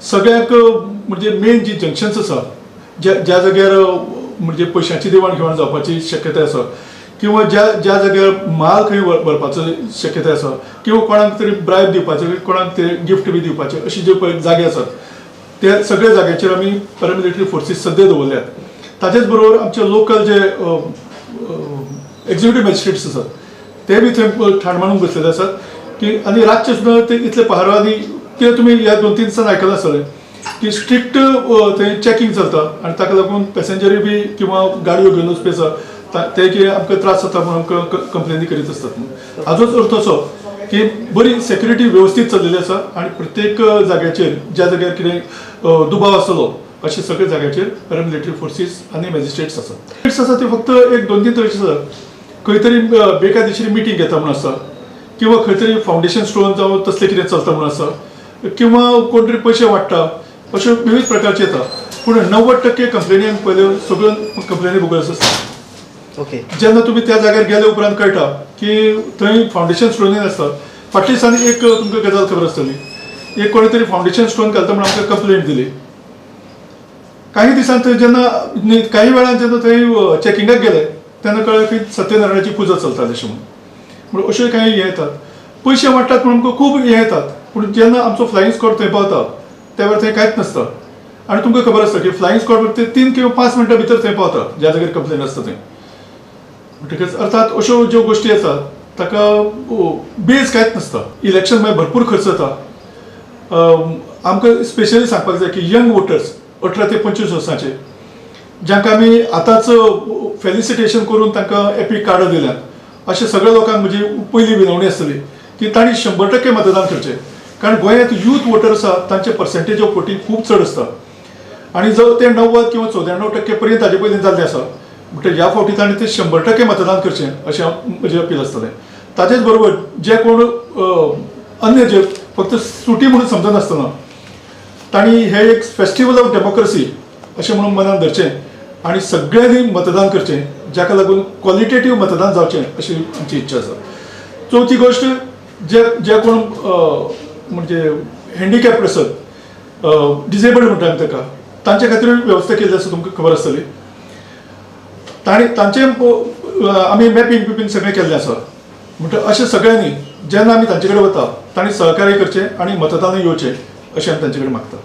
सगळ्याक म्हणजे मेन जी जंक्शन्स आसा ज्या जाग्यार म्हणजे पयशांची देवाण घेवाण जावपाची शक्यताय आसा किंवा ज्या जाग्यार माल खंय व्हरपाचो शक्यताय आसा किंवा कोणाक तरी ब्रायब दिवपाचो कोणाक तरी गिफ्ट बी दिवपाचे अशे जे पळय जागे आसात त्या सगळ्या जाग्याचेर आमी पॅरामिलिटरी फोर्सीस सद्या दवरल्यात। ताचेच बरोबर आमचे लोकल जे एक्झिक्युटीव मॅजिस्ट्रेट्स आसात ते बी थंय ठाण मांडून बसलेले आसात की आनी रातचे सुद्दां ते इतले पहारावादी कित्याक तुमी ह्या 2-3 दिसांनी आयकलां आसतलें की स्ट्रिक्ट थंय चॅकिंग चलता आनी ताका लागून पॅसेंजरी बी किंवा गाडयो घेवन वचपी आसा ते की आमकां त्रास जाता म्हणून कंप्लेनी करीत आसतात। हाजोच अर्थ असो की बरी सेक्युरिटी वेवस्थीत चल्लेली आसा आनी प्रत्येक जाग्याचेर ज्या जाग्यार कितें दुबाव आसतलो अशे सगळे जाग्याचेर पॅरामिलिटरी फोर्सीस आनी मॅजिस्ट्रेट्स आसा ते फक्त एक 2-3 तरेचे आसात। खंय तरी बेकायदेशीर मिटींग घेता म्हणून आसा किंवा खंय तरी फावंडेशन स्टोन जावं तसलें कितें चलता म्हणून आसा किंवा कोण तरी पयशे वाडटा अशे विविध प्रकारचे येता पूण 90% कंप्लेनी आमी पळयल्यो सगळ्यो कंप्लेनी बोगस आसता। ओके जेन्ना तुमी त्या जाग्यार गेले उपरांत कळटा की थंय फावंडेशन स्टोनी आसता। फाटल्या दिसांनी एक तुमकां गजाल खबर आसतली एक कोणी तरी फावंडेशन स्टोन घालता म्हणून आमकां कंप्लेंट दिली। काही दिसान थंय जेन्ना काही वेळान जेन्ना थंय चॅकिंगाक गेले तेन्ना कळ्ळें की सत्यनारायणाची पुजा चलता अशें म्हणून अश्यो काही हे येतात पयशे वाडटात म्हणून आमकां खूब हे येतात पूण जेन्ना आमचो फ्लायींग स्क्वॉड थंय पावता त्या वेळार थंय कांयच नासता आनी तुमकां खबर आसता की फ्लायींग स्क्वॉड ते 3 किंवा 5 मिनटां भितर थंय पावता ज्या जाग्यार कंप्लेन आसता थंय। म्हणटकीच अर्थात अश्यो ज्यो गोश्टी आसात ताका बेज कांयच नासता। इलेक्शन मागीर भरपूर खर्च जाता। आमकां स्पेशली सांगपाक जाय की यंग वोटर्स 18 ते 25 वर्सांचे जांकां आमी आतांच फेलिसिटेशन करून तांकां एपीक कार्ड दिल्यात अशा सगळ्या लोकांक म्हजी पयली विनवणी आसतली की तांणी 100% मतदान करचें कारण गोंयांत यूथ वोटर आसा तांचे पर्सेंटेज ऑफ वोटींग खूब चड आसता आनी जर ते 90 किंवा 94% पर्यंत ताजे पयलीं जाल्ले आसा म्हणटकीर ह्या फावटी तांणी ते 100% मतदान करचें अशें म्हजें अपील आसतलें। ताचेच बरोबर जे कोण अन्य जे फक्त सुटी म्हणून समजनासतना तांणी हे एक फेस्टिवल ऑफ डेमोक्रेसी अशें म्हणून मनान धरचें आनी सगळ्यांनी मतदान करचें जाका लागून क्वॉलिटेटीव मतदान जावचें अशी आमची इच्छा आसा। चवथी गोश्ट जे कोण म्हणजे हँडिकॅप्ड आसत डिसेबल्ड म्हणटा आमी ताका तांचे खातीर वेवस्था केल्ली आसा तुमकां खबर आसतली। तांचे आमी मॅपींग सगळें केल्लें आसा म्हणटा अशें सगळ्यांनी जेन्ना आमी तांचे कडेन वता तांणी सहकार्य करचें आनी मतदान येवचें अशें आमी तांचे कडेन मागता।